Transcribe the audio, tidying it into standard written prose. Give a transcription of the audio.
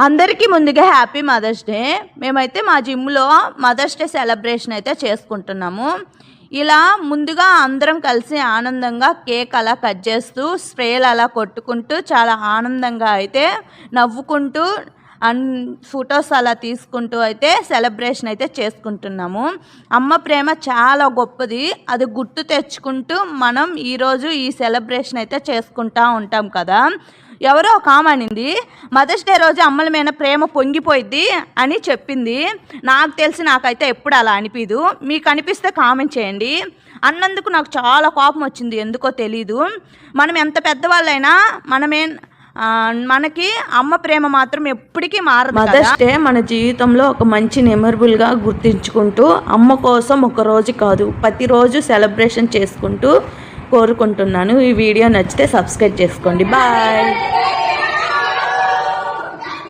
అందరికీ ముందుగా happy mother's day. మేమైతే మా జిమ్లో మదర్స్ డే సెలబ్రేషన్ అయితే చేసుకుంటున్నాము. ఇలా ముందుగా అందరం కలిసి ఆనందంగా కేక్ అలా కట్ చేస్తూ స్ప్రేలు అలా కొట్టుకుంటూ చాలా ఆనందంగా అయితే నవ్వుకుంటూ ఫొటోస్ అలా తీసుకుంటూ అయితే సెలబ్రేషన్ అయితే చేసుకుంటున్నాము. అమ్మ ప్రేమ చాలా గొప్పది. అది గుర్తు తెచ్చుకుంటూ మనం ఈరోజు ఈ సెలబ్రేషన్ అయితే చేసుకుంటూ ఉంటాం కదా. ఎవరో ఒక ఆమె అనింది, మదర్స్ డే రోజు అమ్మల మీద ప్రేమ పొంగిపోయిద్ది అని చెప్పింది. నాకు తెలిసి నాకైతే ఎప్పుడు అలా అనిపించదు. మీకు అనిపిస్తే కామెంట్ చేయండి. అన్నందుకు నాకు చాలా కోపం వచ్చింది, ఎందుకో తెలీదు. మనం ఎంత పెద్దవాళ్ళైనా మనకి అమ్మ ప్రేమ మాత్రం ఎప్పటికీ మారదు. మదర్స్ డే మన జీవితంలో ఒక మంచి మెమరబుల్గా గుర్తించుకుంటూ అమ్మ కోసం ఒక రోజు కాదు ప్రతిరోజు సెలబ్రేషన్ చేసుకుంటూ కోరుకుంటున్నాను. ఈ వీడియో నచ్చితే సబ్స్క్రైబ్ చేసుకోండి. బాయ్.